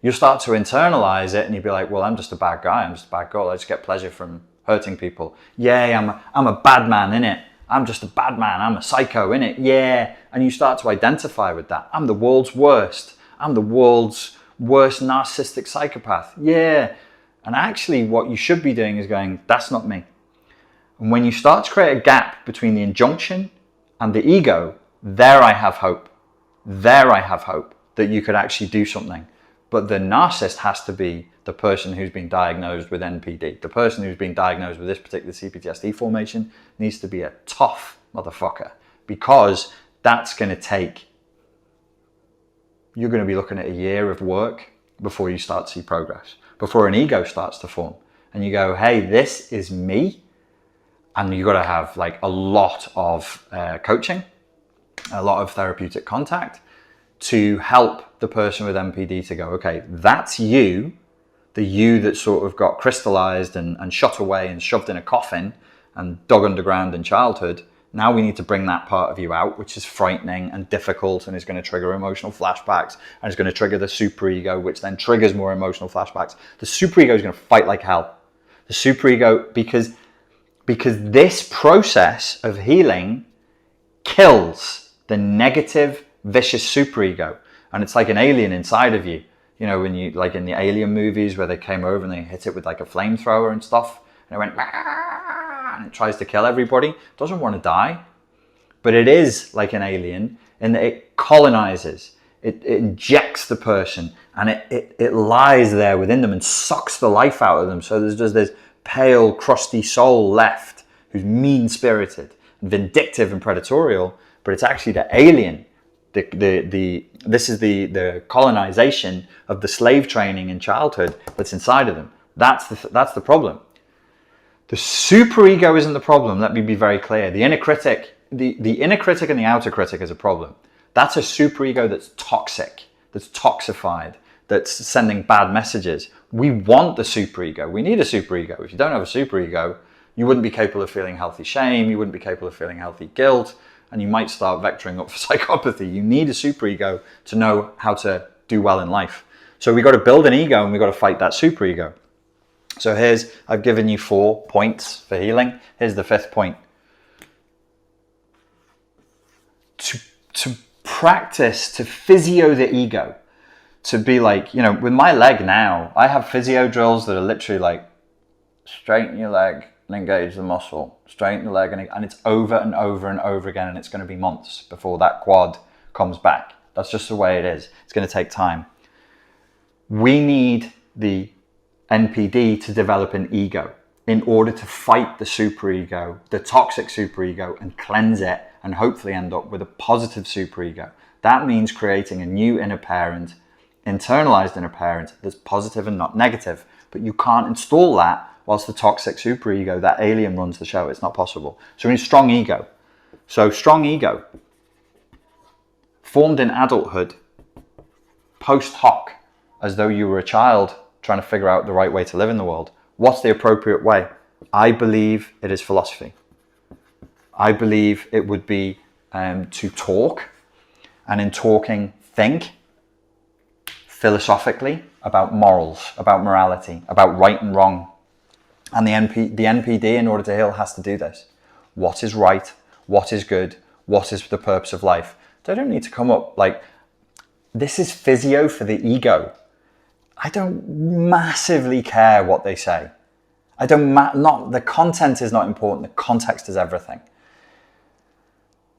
you'll start to internalize it and you'll be like, well, I'm just a bad guy. I'm just a bad girl. I just get pleasure from hurting people. Yay, I'm a bad man, innit? I'm just a bad man. I'm a psycho, innit? Yeah. And you start to identify with that. I'm the world's worst. I'm the world's worst narcissistic psychopath. Yeah. And actually what you should be doing is going, that's not me. And when you start to create a gap between the injunction and the ego, there I have hope. There I have hope that you could actually do something. But the narcissist has to be the person who's been diagnosed with NPD. The person who's been diagnosed with this particular CPTSD formation needs to be a tough motherfucker, because that's going to take, you're going to be looking at a year of work before you start to see progress, before an ego starts to form. And you go, hey, this is me. And you've got to have like a lot of coaching, a lot of therapeutic contact to help the person with NPD to go, okay, that's you, the you that sort of got crystallized and shut away and shoved in a coffin and dug underground in childhood. Now we need to bring that part of you out, which is frightening and difficult and is going to trigger emotional flashbacks and is going to trigger the superego, which then triggers more emotional flashbacks. The superego is going to fight like hell. The superego, because this process of healing kills the negative, vicious superego. And it's like an alien inside of you. You know, when you, like in the Alien movies where they came over and they hit it with like a flamethrower and stuff, and it went, and it tries to kill everybody. It doesn't want to die. But it is like an alien in that it colonizes. It injects the person and it lies there within them and sucks the life out of them. So there's just this pale, crusty soul left who's mean-spirited and vindictive and predatorial, but it's actually the alien. This is the colonization of the slave training in childhood that's inside of them. That's the problem. The superego isn't the problem. Let me be very clear. The inner critic, the inner critic and the outer critic is a problem. That's a superego that's toxic, that's toxified, that's sending bad messages. We want the superego. We need a superego. If you don't have a superego, you wouldn't be capable of feeling healthy shame. You wouldn't be capable of feeling healthy guilt. And you might start vectoring up for psychopathy. You need a superego to know how to do well in life. So we've got to build an ego and we've got to fight that superego. So I've given you 4 points for healing. Here's the 5th point. To practice, to physio the ego, to be like, you know, with my leg now, I have physio drills that are literally like, straighten your leg and engage the muscle, straighten the leg, and it's over and over and over again, and it's going to be months before that quad comes back. That's just the way it is. It's going to take time. We need the NPD to develop an ego in order to fight the superego, the toxic superego, and cleanse it and hopefully end up with a positive superego. That means creating a new inner parent, internalized inner parent that's positive and not negative. But you can't install that whilst the toxic superego, that alien, runs the show. It's not possible. So we need strong ego. So strong ego, formed in adulthood, post hoc, as though you were a child trying to figure out the right way to live in the world. What's the appropriate way? I believe it is philosophy. I believe it would be to talk, and in talking, think philosophically about morals, about morality, about right and wrong. And the NPD, in order to heal, has to do this. What is right? What is good? What is the purpose of life? They don't need to come up like, this is physio for the ego. I don't massively care what they say. The content is not important. The context is everything.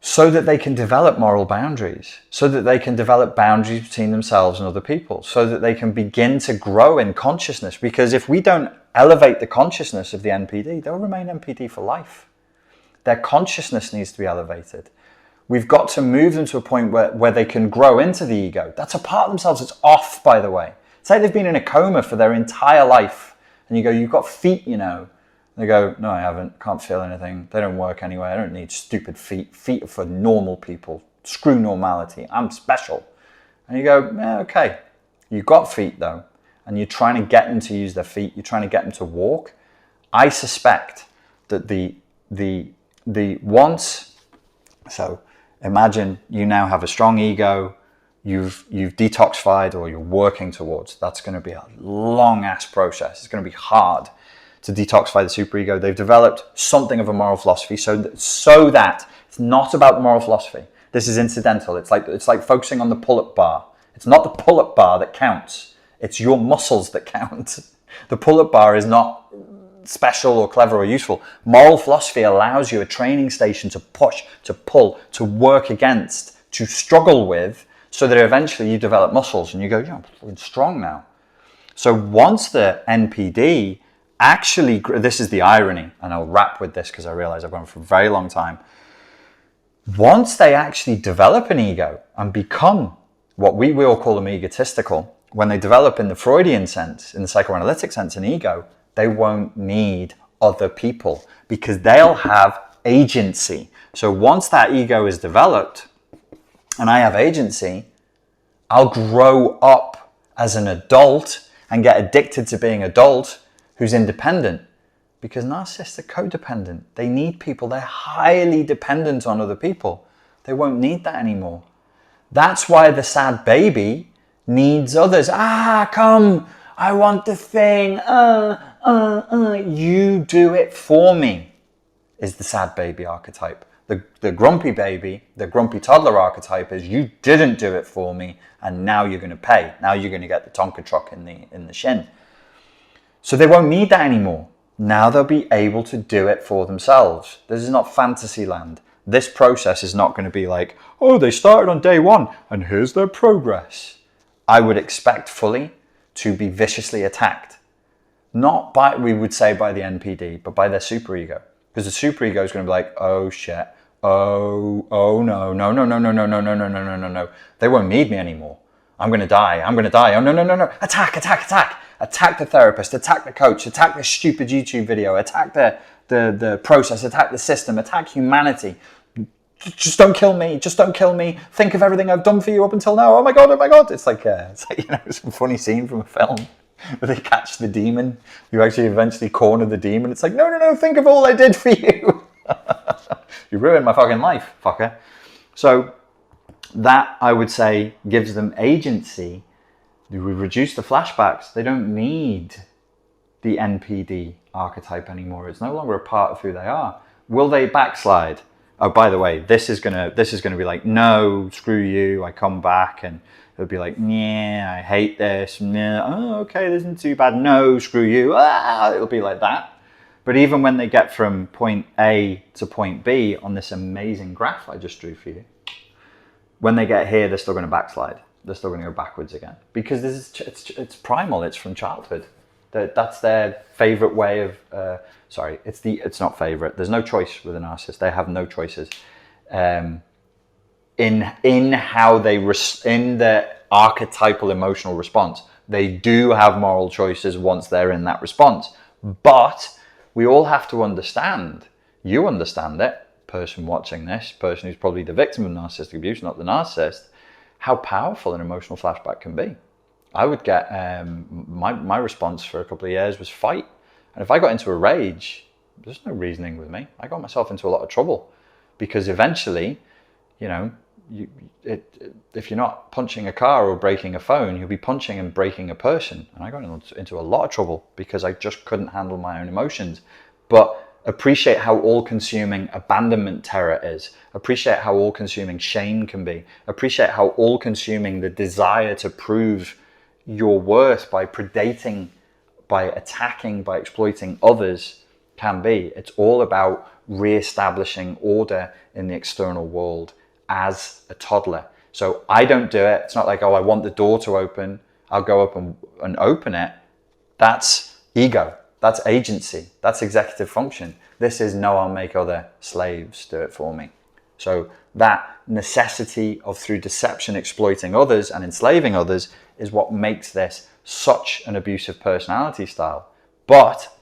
so that they can develop moral boundaries, so that they can develop boundaries between themselves and other people, so that they can begin to grow in consciousness. Because if we don't elevate the consciousness of the NPD, they'll remain NPD for life. Their consciousness needs to be elevated. We've got to move them to a point where they can grow into the ego. That's a part of themselves that's off, by the way. Say they've been in a coma for their entire life, and you go, you've got feet, you know. They go, no, I haven't, can't feel anything. They don't work anyway. I don't need stupid feet. Feet are for normal people. Screw normality. I'm special. And you go, yeah, okay. You've got feet though, and you're trying to get them to use their feet. You're trying to get them to walk. I suspect that so imagine you now have a strong ego, you've detoxified, or you're working towards. That's going to be a long ass process. It's going to be hard to detoxify the superego. They've developed something of a moral philosophy so that it's not about the moral philosophy. This is incidental. It's like focusing on the pull-up bar. It's not the pull-up bar that counts. It's your muscles that count. The pull-up bar is not special or clever or useful. Moral philosophy allows you a training station to push, to pull, to work against, to struggle with, so that eventually you develop muscles and you go, yeah, I'm strong now. So once the NPD actually, this is the irony, and I'll wrap with this because I realize I've gone for a very long time. Once they actually develop an ego and become what we all call them egotistical, when they develop in the Freudian sense, in the psychoanalytic sense, an ego, they won't need other people because they'll have agency. So once that ego is developed and I have agency, I'll grow up as an adult and get addicted to being adult who's independent, because narcissists are codependent. They need people. They're highly dependent on other people. They won't need that anymore. That's why the sad baby needs others. Come, I want the thing. You do it for me is the sad baby archetype. The grumpy baby, the grumpy toddler archetype is you didn't do it for me and now you're going to pay. Now you're going to get the Tonka truck in the shin. So they won't need that anymore. Now they'll be able to do it for themselves. This is not fantasy land. This process is not going to be like, oh, they started on day one and here's their progress. I would expect fully to be viciously attacked. Not by, we would say, by the NPD, but by their superego. Because the superego is going to be like, oh shit, oh no. They won't need me anymore. I'm going to die. Oh no. Attack. Attack the therapist, attack the coach, attack the stupid YouTube video, attack the process, attack the system, attack humanity. Just don't kill me. Think of everything I've done for you up until now. Oh my God. It's like some funny scene from a film where they catch the demon. You actually eventually corner the demon. It's like, no, think of all I did for you. You ruined my fucking life, fucker. So that, I would say, gives them agency. We reduce the flashbacks. They don't need the NPD archetype anymore. It's no longer a part of who they are. Will they backslide? Oh, by the way, this is gonna be like, no, screw you. I come back, and it'll be like, yeah, I hate this. Yeah, oh, okay, this isn't too bad. No, screw you. It'll be like that. But even when they get from point A to point B on this amazing graph I just drew for you, when they get here, they're still going to backslide. They're still going to go backwards again because it's primal. It's from childhood. That's their favorite way of. It's not favorite. There's no choice with a narcissist. They have no choices in how they in the archetypal emotional response. They do have moral choices once they're in that response. But we all have to understand. You understand it, person watching this, person who's probably the victim of narcissistic abuse, not the narcissist. How powerful an emotional flashback can be. I would get, my response for a couple of years was fight. And if I got into a rage, there's no reasoning with me. I got myself into a lot of trouble because eventually, if you're not punching a car or breaking a phone, you'll be punching and breaking a person. And I got into a lot of trouble because I just couldn't handle my own emotions. But appreciate how all-consuming abandonment terror is. Appreciate how all-consuming shame can be. Appreciate how all-consuming the desire to prove your worth by predating, by attacking, by exploiting others can be. It's all about re-establishing order in the external world as a toddler. So I don't do it. It's not like, oh, I want the door to open, I'll go up and open it. That's ego. That's agency. That's executive function. This is, no, I'll make other slaves do it for me. So that necessity of, through deception, exploiting others and enslaving others is what makes this such an abusive personality style. But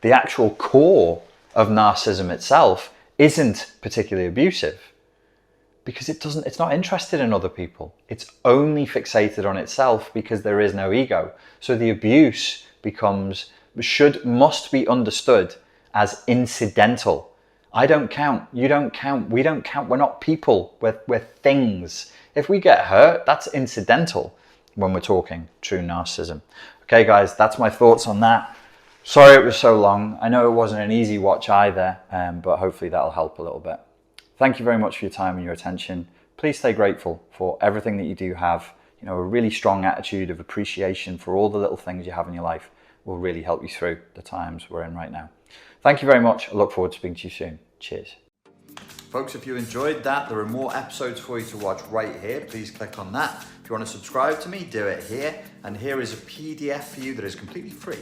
the actual core of narcissism itself isn't particularly abusive, because it's not interested in other people. It's only fixated on itself because there is no ego. So the abuse must be understood as incidental. I don't count, you don't count, we don't count, we're not people, we're things. If we get hurt, that's incidental when we're talking true narcissism. Okay guys, that's my thoughts on that. Sorry it was so long. I know it wasn't an easy watch either, but hopefully that'll help a little bit. Thank you very much for your time and your attention. Please stay grateful for everything that you do have. You know, a really strong attitude of appreciation for all the little things you have in your life will really help you through the times we're in right now. Thank you very much. I look forward to speaking to you soon. Cheers. Folks, if you enjoyed that, there are more episodes for you to watch right here. Please click on that. If you want to subscribe to me, do it here. And here is a PDF for you that is completely free